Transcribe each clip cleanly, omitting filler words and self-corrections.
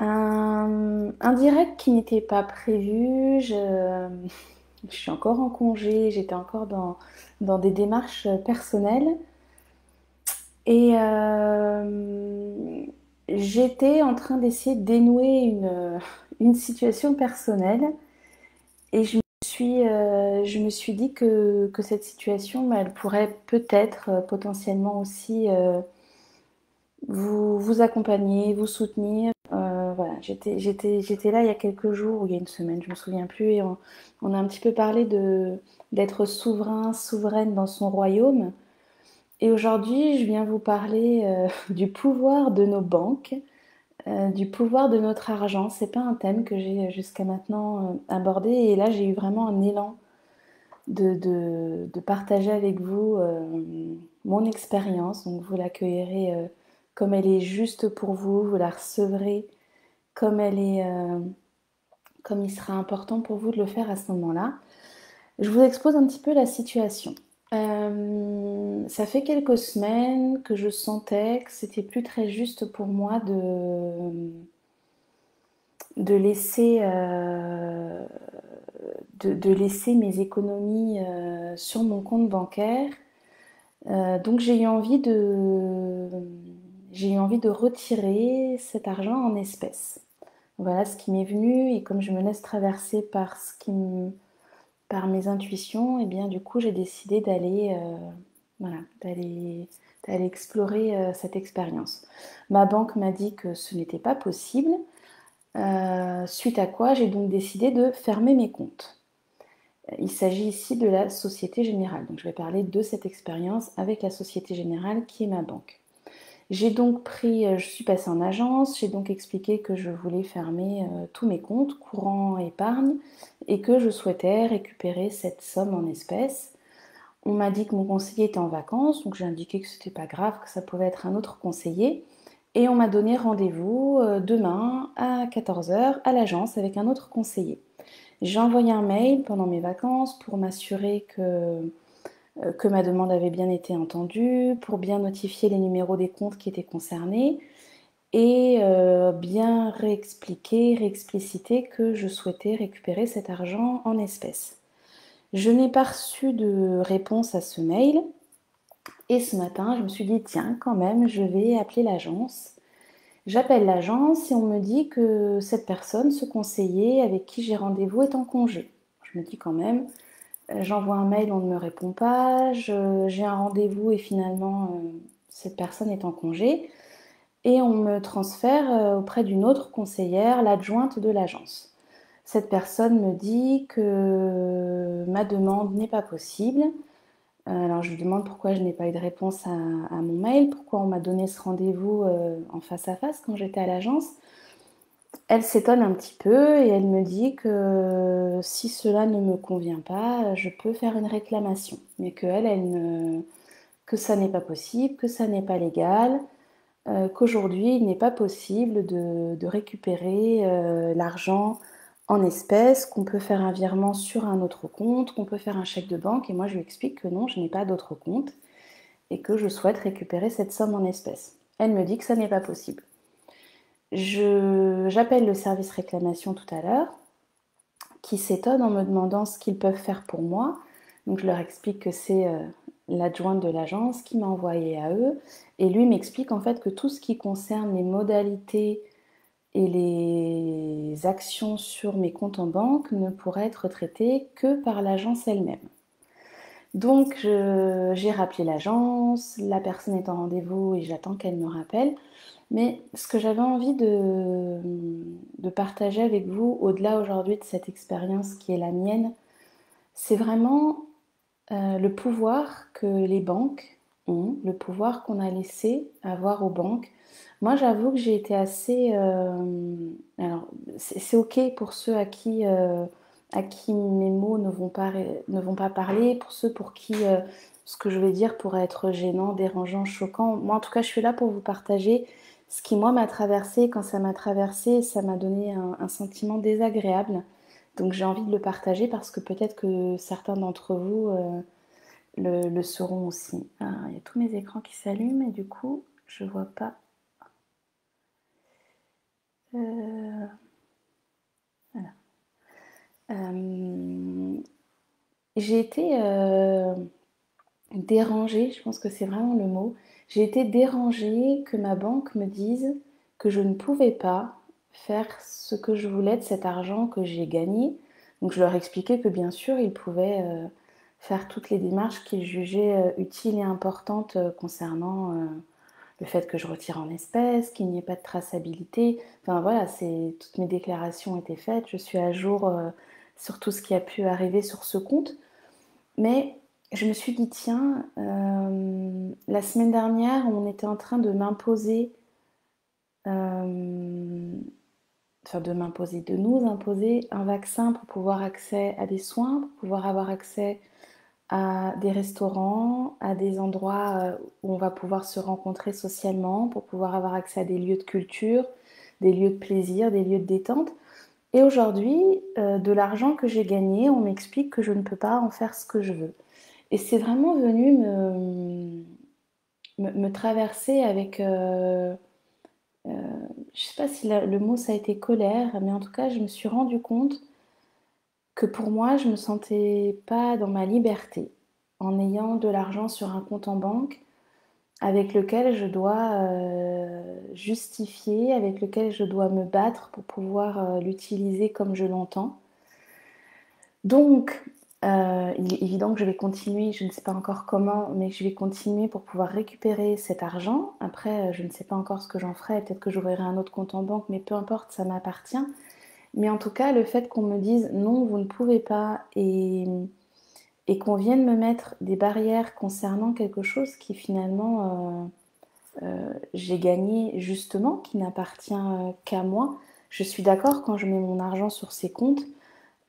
Un direct qui n'était pas prévu. Je suis encore en congé, j'étais encore dans des démarches personnelles. Et j'étais en train d'essayer de dénouer une situation personnelle. Et je me suis dit que cette situation, bah, elle pourrait peut-être potentiellement aussi vous accompagner, vous soutenir. Voilà, j'étais là il y a quelques jours ou il y a une semaine, je me souviens plus, et on a un petit peu parlé d'être souverain, souveraine dans son royaume. Et aujourd'hui, je viens vous parler du pouvoir de nos banques, du pouvoir de notre argent. C'est pas un thème que j'ai jusqu'à maintenant abordé, et là j'ai eu vraiment un élan de partager avec vous mon expérience. Donc vous l'accueillerez comme elle est juste pour vous, vous la recevrez comme elle est, comme il sera important pour vous de le faire à ce moment-là. Je vous expose un petit peu la situation. Ça fait quelques semaines que je sentais que c'était plus très juste pour moi de laisser, de laisser mes économies sur mon compte bancaire. Donc j'ai eu envie de retirer cet argent en espèces. Voilà ce qui m'est venu, et comme je me laisse traverser par mes intuitions, et bien du coup j'ai décidé voilà, d'aller explorer cette expérience. Ma banque m'a dit que ce n'était pas possible, suite à quoi j'ai donc décidé de fermer mes comptes. Il s'agit ici de la Société Générale. Donc je vais parler de cette expérience avec la Société Générale qui est ma banque. J'ai donc je suis passée en agence, j'ai donc expliqué que je voulais fermer tous mes comptes, courant, épargne, et que je souhaitais récupérer cette somme en espèces. On m'a dit que mon conseiller était en vacances, donc j'ai indiqué que c'était pas grave, que ça pouvait être un autre conseiller. Et on m'a donné rendez-vous demain à 14 heures à l'agence avec un autre conseiller. J'ai envoyé un mail pendant mes vacances pour m'assurer que ma demande avait bien été entendue, pour bien notifier les numéros des comptes qui étaient concernés, et bien réexpliciter que je souhaitais récupérer cet argent en espèces. Je n'ai pas reçu de réponse à ce mail, et ce matin je me suis dit tiens, quand même, je vais appeler l'agence. J'appelle l'agence et on me dit que cette personne, ce conseiller avec qui j'ai rendez-vous, est en congé. Je me dis quand même, j'envoie un mail, on ne me répond pas, j'ai un rendez-vous et finalement cette personne est en congé, et on me transfère auprès d'une autre conseillère, l'adjointe de l'agence. Cette personne me dit que ma demande n'est pas possible. Alors je lui demande pourquoi je n'ai pas eu de réponse à mon mail, pourquoi on m'a donné ce rendez-vous en face à face quand j'étais à l'agence. Elle s'étonne un petit peu et elle me dit que si cela ne me convient pas, je peux faire une réclamation, mais que ça n'est pas possible, que ça n'est pas légal, qu'aujourd'hui il n'est pas possible de récupérer l'argent en espèces, qu'on peut faire un virement sur un autre compte, qu'on peut faire un chèque de banque. Et moi je lui explique que non, je n'ai pas d'autre compte et que je souhaite récupérer cette somme en espèces. Elle me dit que ça n'est pas possible. J'appelle le service réclamation tout à l'heure, qui s'étonne en me demandant ce qu'ils peuvent faire pour moi. Donc je leur explique que c'est l'adjointe de l'agence qui m'a envoyé à eux, et lui m'explique en fait que tout ce qui concerne les modalités et les actions sur mes comptes en banque ne pourrait être traité que par l'agence elle-même. Donc j'ai rappelé l'agence, la personne est en rendez-vous et j'attends qu'elle me rappelle. Mais ce que j'avais envie de partager avec vous, au-delà aujourd'hui de cette expérience qui est la mienne, c'est vraiment le pouvoir que les banques ont, le pouvoir qu'on a laissé avoir aux banques. Moi, j'avoue que j'ai été assez... alors, c'est ok pour ceux à qui mes mots ne vont pas parler, pour ceux pour qui ce que je vais dire pourrait être gênant, dérangeant, choquant. Moi, en tout cas, je suis là pour vous partager ce qui, moi, m'a traversé. Quand ça m'a traversé, ça m'a donné un sentiment désagréable. Donc, j'ai envie de le partager parce que peut-être que certains d'entre vous le seront aussi. Ah, il y a tous mes écrans qui s'allument et du coup, je vois pas. Voilà. J'ai été dérangée, je pense que c'est vraiment le mot. J'ai été dérangée que ma banque me dise que je ne pouvais pas faire ce que je voulais de cet argent que j'ai gagné. Donc je leur expliquais que bien sûr, ils pouvaient faire toutes les démarches qu'ils jugeaient utiles et importantes concernant le fait que je retire en espèces, qu'il n'y ait pas de traçabilité. Enfin voilà, toutes mes déclarations étaient faites, je suis à jour sur tout ce qui a pu arriver sur ce compte. Mais je me suis dit, tiens, la semaine dernière, on était en train de m'imposer, de nous imposer un vaccin pour pouvoir accès à des soins, pour pouvoir avoir accès à des restaurants, à des endroits où on va pouvoir se rencontrer socialement, pour pouvoir avoir accès à des lieux de culture, des lieux de plaisir, des lieux de détente. Et aujourd'hui, de l'argent que j'ai gagné, on m'explique que je ne peux pas en faire ce que je veux. Et c'est vraiment venu me traverser avec, je ne sais pas si le mot ça a été colère, mais en tout cas, je me suis rendu compte que pour moi, je me sentais pas dans ma liberté en ayant de l'argent sur un compte en banque avec lequel je dois justifier, avec lequel je dois me battre pour pouvoir l'utiliser comme je l'entends. Donc, il est évident que je vais continuer, je ne sais pas encore comment, mais je vais continuer pour pouvoir récupérer cet argent. Après, je ne sais pas encore ce que j'en ferai, peut-être que j'ouvrirai un autre compte en banque, mais peu importe, ça m'appartient. Mais en tout cas, le fait qu'on me dise non, vous ne pouvez pas, et qu'on vienne me mettre des barrières concernant quelque chose qui finalement j'ai gagné justement, qui n'appartient qu'à moi. Je suis d'accord quand je mets mon argent sur ces comptes,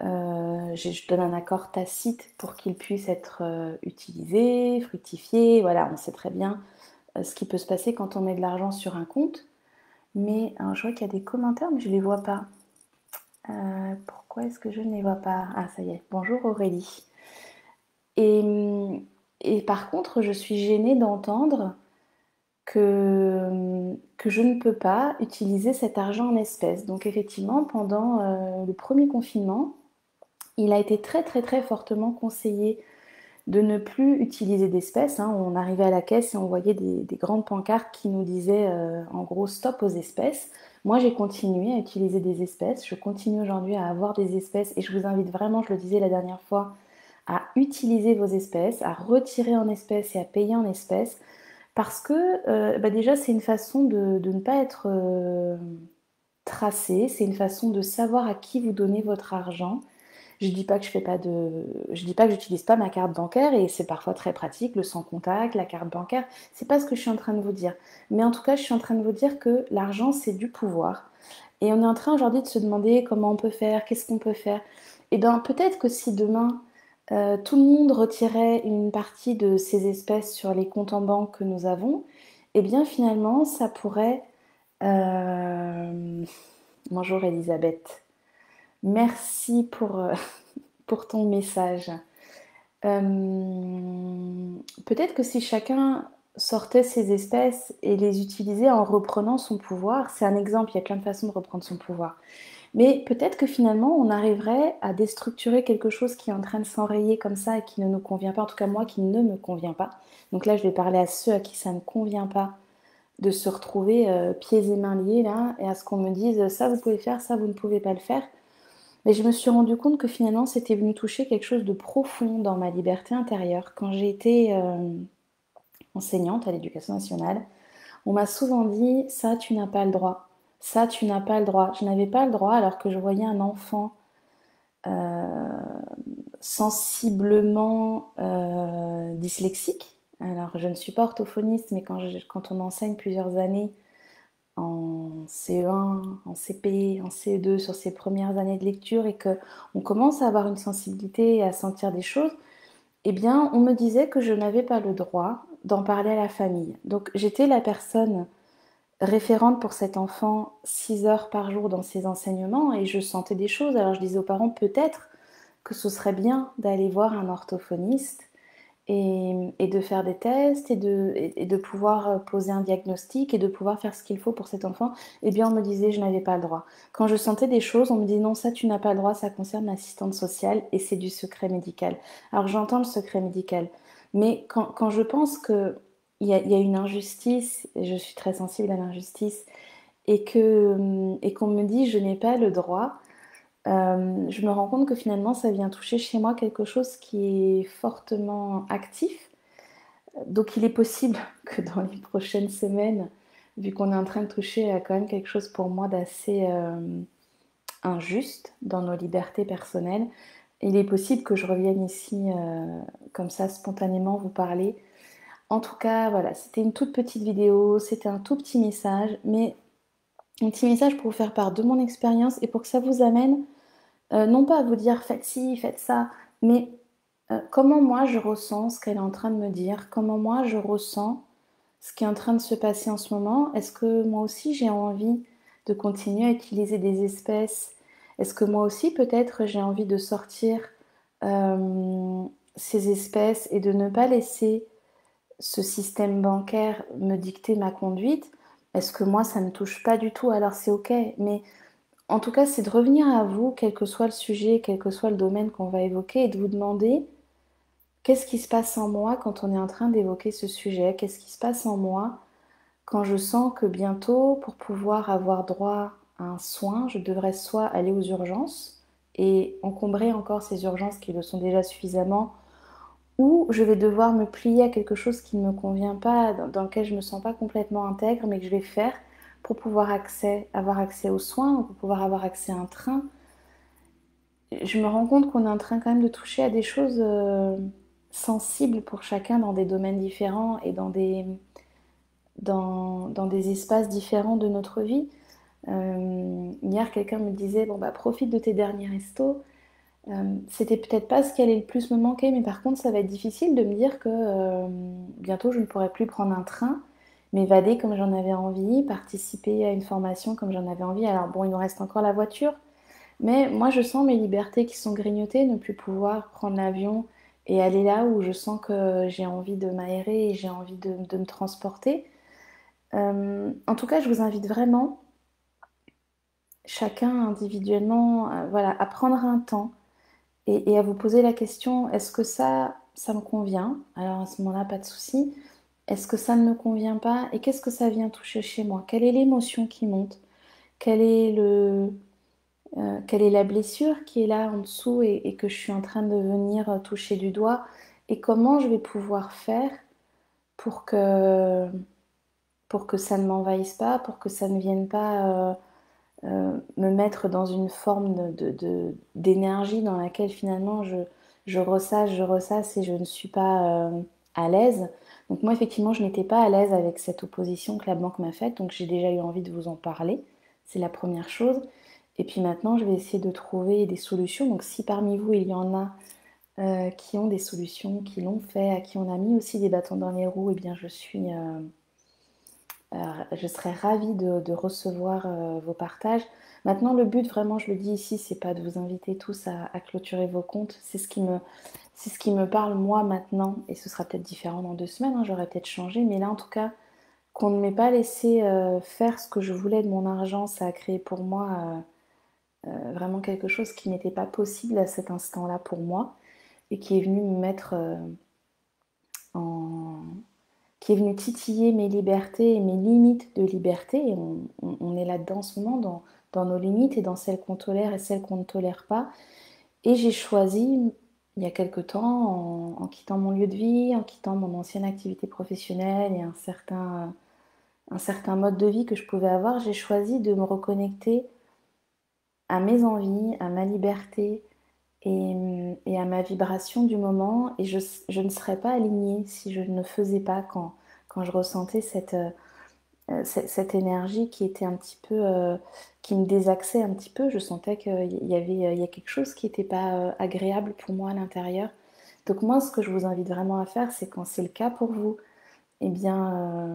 je donne un accord tacite pour qu'il puisse être utilisé, fructifié. Voilà, on sait très bien ce qui peut se passer quand on met de l'argent sur un compte. Mais alors, je vois qu'il y a des commentaires, mais je ne les vois pas. Pourquoi est-ce que je ne les vois pas? Ah, ça y est. Bonjour Aurélie. Et, et par contre, je suis gênée d'entendre que je ne peux pas utiliser cet argent en espèces. Donc effectivement, pendant le premier confinement, il a été très très très fortement conseillé de ne plus utiliser d'espèces. Hein. On arrivait à la caisse et on voyait des grandes pancartes qui nous disaient en gros stop aux espèces. Moi j'ai continué à utiliser des espèces, je continue aujourd'hui à avoir des espèces et je vous invite vraiment, je le disais la dernière fois, à utiliser vos espèces, à retirer en espèces et à payer en espèces parce que déjà c'est une façon de ne pas être tracé, c'est une façon de savoir à qui vous donnez votre argent. Je dis pas que je dis pas que j'utilise pas ma carte bancaire et c'est parfois très pratique, le sans contact, la carte bancaire. C'est pas ce que je suis en train de vous dire. Mais en tout cas, je suis en train de vous dire que l'argent, c'est du pouvoir. Et on est en train aujourd'hui de se demander comment on peut faire, qu'est-ce qu'on peut faire. Et bien, peut-être que si demain, tout le monde retirait une partie de ces espèces sur les comptes en banque que nous avons, eh bien finalement, ça pourrait... Bonjour Elisabeth. Merci pour ton message. Peut-être que si chacun sortait ses espèces et les utilisait en reprenant son pouvoir, c'est un exemple, il y a plein de façons de reprendre son pouvoir. Mais peut-être que finalement, on arriverait à déstructurer quelque chose qui est en train de s'enrayer comme ça et qui ne nous convient pas, en tout cas moi qui ne me convient pas. Donc là, je vais parler à ceux à qui ça ne convient pas de se retrouver pieds et mains liés là et à ce qu'on me dise ça vous pouvez faire, ça vous ne pouvez pas le faire. Mais je me suis rendu compte que finalement, c'était venu toucher quelque chose de profond dans ma liberté intérieure. Quand j'ai été enseignante à l'éducation nationale, on m'a souvent dit ça, tu n'as pas le droit. Ça, tu n'as pas le droit. Je n'avais pas le droit alors que je voyais un enfant sensiblement dyslexique. Alors, je ne suis pas orthophoniste, mais quand on enseigne plusieurs années en CE1, en CP, en CE2 sur ses premières années de lecture et qu'on commence à avoir une sensibilité et à sentir des choses, eh bien, on me disait que je n'avais pas le droit d'en parler à la famille. Donc, j'étais la personne référente pour cet enfant 6 heures par jour dans ses enseignements et je sentais des choses. Alors, je disais aux parents peut-être que ce serait bien d'aller voir un orthophoniste et de faire des tests et de pouvoir poser un diagnostic et de pouvoir faire ce qu'il faut pour cet enfant, eh bien on me disait je n'avais pas le droit. Quand je sentais des choses, on me dit non, ça tu n'as pas le droit, ça concerne l'assistante sociale et c'est du secret médical. Alors j'entends le secret médical, mais quand je pense qu'il y a une injustice, et je suis très sensible à l'injustice, et qu'on me dit je n'ai pas le droit, je me rends compte que finalement ça vient toucher chez moi quelque chose qui est fortement actif. Donc il est possible que dans les prochaines semaines, vu qu'on est en train de toucher à quand même quelque chose pour moi d'assez injuste dans nos libertés personnelles, il est possible que je revienne ici comme ça spontanément vous parler. En tout cas, voilà, c'était une toute petite vidéo, c'était un tout petit message, mais un petit message pour vous faire part de mon expérience et pour que ça vous amène, non pas à vous dire faites ci, faites ça, mais comment moi je ressens ce qu'elle est en train de me dire, comment moi je ressens ce qui est en train de se passer en ce moment. Est-ce que moi aussi j'ai envie de continuer à utiliser des espèces? Est-ce que moi aussi peut-être j'ai envie de sortir euh, ces espèces et de ne pas laisser ce système bancaire me dicter ma conduite? Est-ce que moi ça ne me touche pas du tout? Alors c'est ok, mais en tout cas c'est de revenir à vous, quel que soit le sujet, quel que soit le domaine qu'on va évoquer, et de vous demander qu'est-ce qui se passe en moi quand on est en train d'évoquer ce sujet? Qu'est-ce qui se passe en moi quand je sens que bientôt, pour pouvoir avoir droit à un soin, je devrais soit aller aux urgences et encombrer encore ces urgences qui le sont déjà suffisamment, ou je vais devoir me plier à quelque chose qui ne me convient pas, dans lequel je ne me sens pas complètement intègre, mais que je vais faire pour pouvoir avoir accès aux soins, ou pour pouvoir avoir accès à un train. Je me rends compte qu'on est en train quand même de toucher à des choses sensibles pour chacun dans des domaines différents et dans des espaces différents de notre vie. Hier, quelqu'un me disait, bon bah profite de tes derniers restos. C'était peut-être pas ce qui allait le plus me manquer, mais par contre, ça va être difficile de me dire que bientôt je ne pourrai plus prendre un train, m'évader comme j'en avais envie, participer à une formation comme j'en avais envie. Alors bon, il nous reste encore la voiture, mais moi je sens mes libertés qui sont grignotées, ne plus pouvoir prendre l'avion et aller là où je sens que j'ai envie de m'aérer et j'ai envie de me transporter. En tout cas, je vous invite vraiment, chacun individuellement, voilà, à prendre un temps et à vous poser la question, est-ce que ça me convient? Alors à ce moment-là, pas de souci. Est-ce que ça ne me convient pas? Et qu'est-ce que ça vient toucher chez moi? Quelle est l'émotion qui monte? Quel est quelle est la blessure qui est là en dessous et que je suis en train de venir toucher du doigt? Et comment je vais pouvoir faire pour pour que ça ne m'envahisse pas, pour que ça ne vienne pas me mettre dans une forme d'énergie dans laquelle finalement je ressasse et je ne suis pas à l'aise. Donc moi effectivement je n'étais pas à l'aise avec cette opposition que la banque m'a faite, donc j'ai déjà eu envie de vous en parler, c'est la première chose. Et puis maintenant je vais essayer de trouver des solutions, donc si parmi vous il y en a qui ont des solutions, qui l'ont fait, à qui on a mis aussi des bâtons dans les roues, et bien je serais ravie de recevoir vos partages. Maintenant, le but, vraiment, je le dis ici, c'est pas de vous inviter tous à clôturer vos comptes. C'est ce qui me parle moi maintenant, et ce sera peut-être différent dans 2 semaines, hein, j'aurais peut-être changé, mais là, en tout cas, qu'on ne m'ait pas laissé faire ce que je voulais de mon argent, ça a créé pour moi vraiment quelque chose qui n'était pas possible à cet instant-là pour moi, et qui est venu me mettre en qui est venu titiller mes libertés et mes limites de liberté. Et on est là-dedans en ce moment, dans nos limites et dans celles qu'on tolère et celles qu'on ne tolère pas. Et j'ai choisi, il y a quelque temps, en quittant mon lieu de vie, en quittant mon ancienne activité professionnelle et un certain mode de vie que je pouvais avoir, j'ai choisi de me reconnecter à mes envies, à ma liberté et à ma vibration du moment. Et je ne serais pas alignée si je ne faisais pas quand je ressentais cette énergie qui était un petit peu, qui me désaxait un petit peu. Je sentais il y a quelque chose qui n'était pas agréable pour moi à l'intérieur. Donc moi, ce que je vous invite vraiment à faire, c'est quand c'est le cas pour vous, eh bien,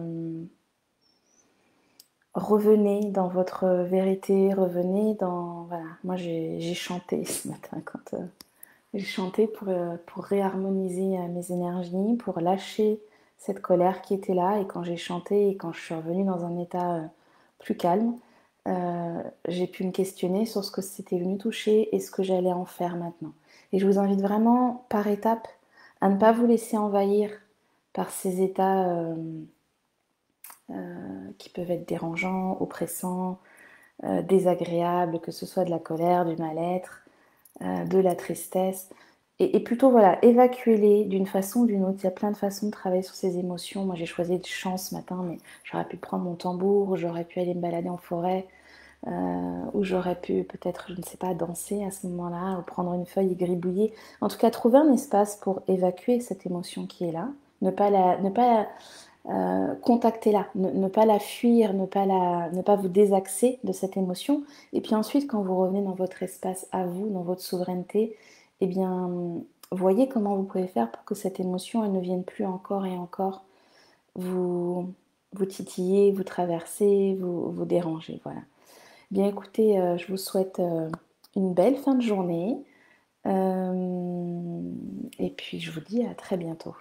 revenez dans votre vérité, revenez dans... Voilà, moi j'ai chanté ce matin quand J'ai chanté pour réharmoniser mes énergies, pour lâcher cette colère qui était là. Et quand j'ai chanté et quand je suis revenue dans un état plus calme, j'ai pu me questionner sur ce que c'était venu toucher et ce que j'allais en faire maintenant. Et je vous invite vraiment par étapes à ne pas vous laisser envahir par ces états qui peuvent être dérangeants, oppressants, désagréables, que ce soit de la colère, du mal-être, de la tristesse. Et plutôt, voilà, évacuez-les d'une façon ou d'une autre. Il y a plein de façons de travailler sur ces émotions. Moi, j'ai choisi le chant ce matin, mais j'aurais pu prendre mon tambour, j'aurais pu aller me balader en forêt, ou j'aurais pu peut-être, je ne sais pas, danser à ce moment-là, ou prendre une feuille et gribouiller. En tout cas, trouver un espace pour évacuer cette émotion qui est là. Ne pas contacter-la, ne pas la fuir, ne pas vous désaxer de cette émotion. Et puis ensuite, quand vous revenez dans votre espace à vous, dans votre souveraineté, eh bien, voyez comment vous pouvez faire pour que cette émotion, elle ne vienne plus encore et encore vous, vous titiller, vous traverser, vous déranger. Voilà. Bien écoutez, je vous souhaite une belle fin de journée. Et puis je vous dis à très bientôt.